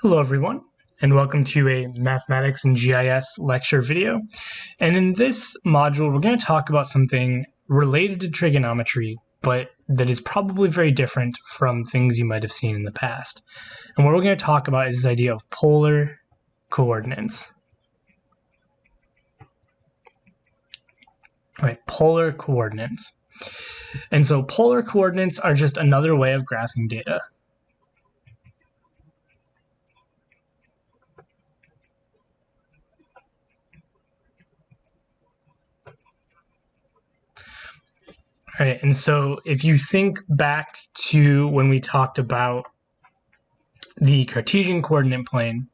Hello everyone, and welcome to a Mathematics and GIS lecture video. And in this module, we're going to talk about something related to trigonometry, but that is probably very different from things you might have seen in the past. And what we're going to talk about is this idea of polar coordinates. All right, polar coordinates. And so polar coordinates are just another way of graphing data. All right, and so if you think back to when we talked about the Cartesian coordinate plane,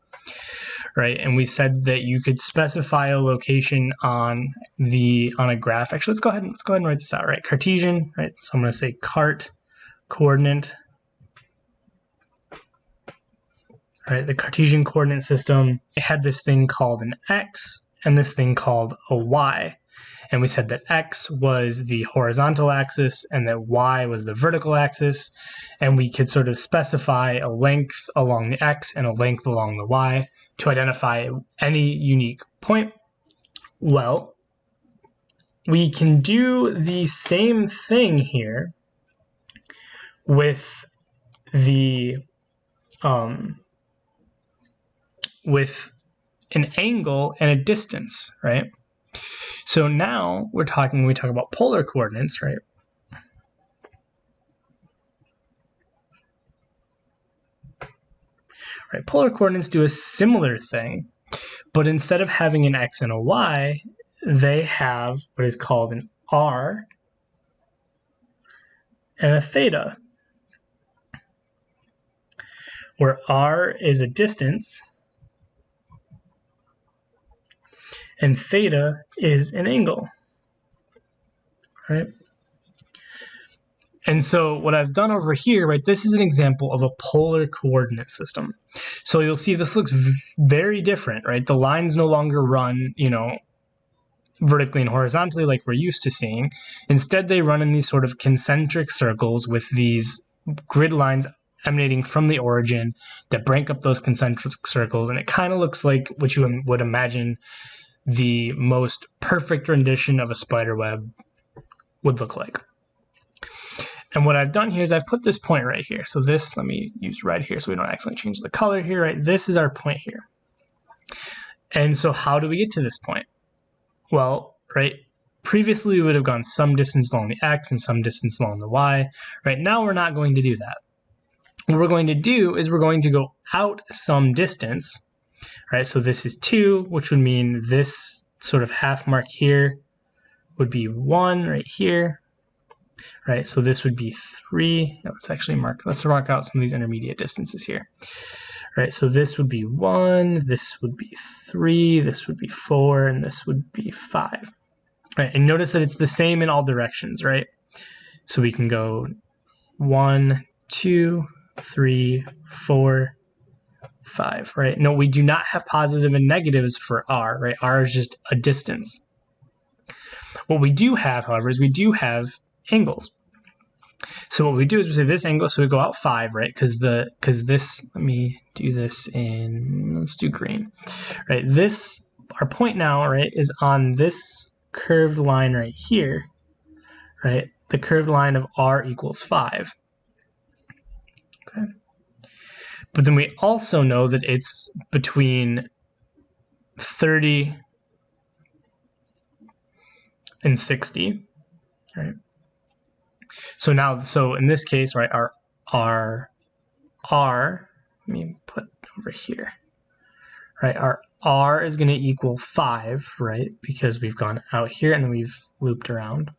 right, and we said that you could specify a location on a graph. Actually, let's go ahead and write this out, right? Cartesian, right? So I'm going to say cart coordinate. Right, the Cartesian coordinate system, it had this thing called an x and this thing called a y. And we said that x was the horizontal axis and that y was the vertical axis. And we could sort of specify a length along the x and a length along the y to identify any unique point. Well, we can do the same thing here with the with an angle and a distance, right? So now we talk about polar coordinates, right? Right, polar coordinates do a similar thing, but instead of having an x and a y, they have what is called an r and a theta, where r is a distance and theta is an angle, right? And so what I've done over here, right, this is an example of a polar coordinate system. So you'll see this looks very different, right? The lines no longer run, vertically and horizontally like we're used to seeing. Instead, they run in these sort of concentric circles with these grid lines emanating from the origin that break up those concentric circles. And it kind of looks like what you would imagine the most perfect rendition of a spider web would look like. And what I've done here is I've put this point right here. So this, let me use red here so we don't accidentally change the color here, right? This is our point here. And so how do we get to this point? Well, right, previously we would have gone some distance along the x and some distance along the y. Right now we're not going to do that. What we're going to do is we're going to go out some distance. Right, so this is 2, which would mean this sort of half mark here would be 1 right here. Right, so this would be 3. Let's mark out some of these intermediate distances here. Right, so this would be 1, this would be 3, this would be 4, and this would be 5. Right, and notice that it's the same in all directions, right? So we can go 1, 2, 3, 4, 5, right? No, we do not have positive and negatives for r, right? R is just a distance. What we do have, however, is we do have angles. So what we do is we say this angle, so we go out 5, right? Because this, let me do this let's do green, right? Our point now, right, is on this curved line right here, right? The curved line of r equals 5. Okay. But then we also know that it's between 30 and 60, right? So in this case, right, our R, let me put over here, right? Our R is going to equal 5, right? Because we've gone out here and then we've looped around.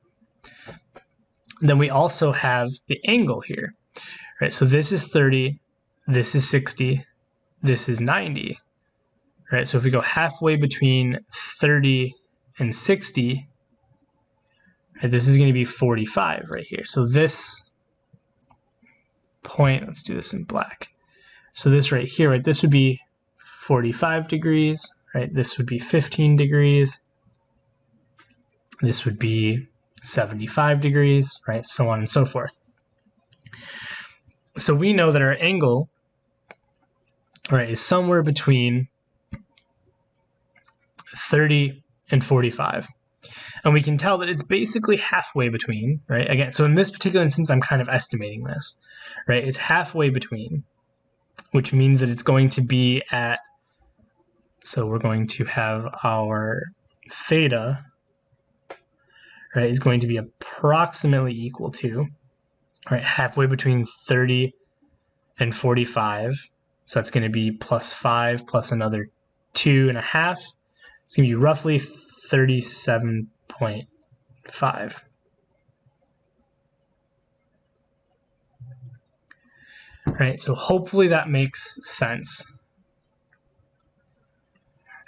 Then we also have the angle here, right? So this is 30. This is 60, this is 90, right? So if we go halfway between 30 and 60, right, this is going to be 45 right here. So this point, let's do this in black. So this right here, right, this would be 45 degrees, right? This would be 15 degrees. This would be 75 degrees, right? So on and so forth. So we know that our angle right, is somewhere between 30 and 45. And we can tell that it's basically halfway between, right? Again, so in this particular instance, I'm kind of estimating this, right? It's halfway between, which means that it's going to be at, so we're going to have our theta, right, is going to be approximately equal to, right, halfway between 30 and 45. So that's going to be plus 5 plus another 2.5. It's going to be roughly 37.5. Right, so hopefully that makes sense.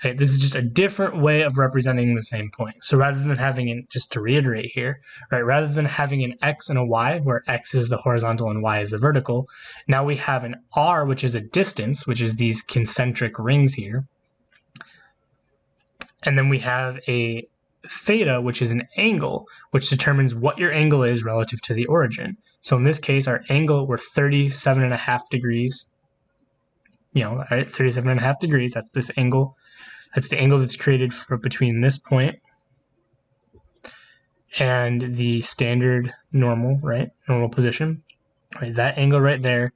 Okay, this is just a different way of representing the same point. So rather than having just to reiterate here, right, rather than having an x and a y, where x is the horizontal and y is the vertical, now we have an r, which is a distance, which is these concentric rings here. And then we have a theta, which is an angle, which determines what your angle is relative to the origin. So in this case, our angle, we're 37.5 degrees, right, 37.5 degrees, that's this angle. That's the angle that's created between this point and the standard normal, right, normal position. Right, that angle right there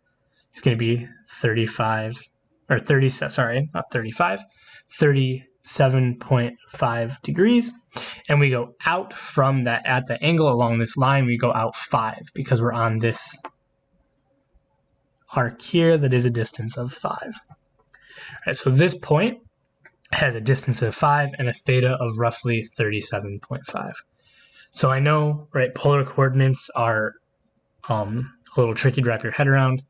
is going to be 37.5 degrees. And we go out from that, at the angle along this line, we go out 5 because we're on this arc here that is a distance of 5. All right, so this point has a distance of 5 and a theta of roughly 37.5. So I know, right, polar coordinates are a little tricky to wrap your head around.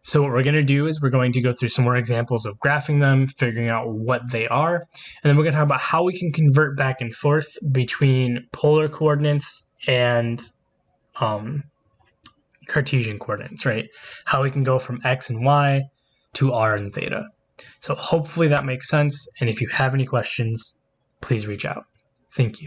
So what we're going to do is we're going to go through some more examples of graphing them, figuring out what they are, and then we're going to talk about how we can convert back and forth between polar coordinates and Cartesian coordinates, right? How we can go from x and y to r and theta. So hopefully that makes sense, and if you have any questions, please reach out. Thank you.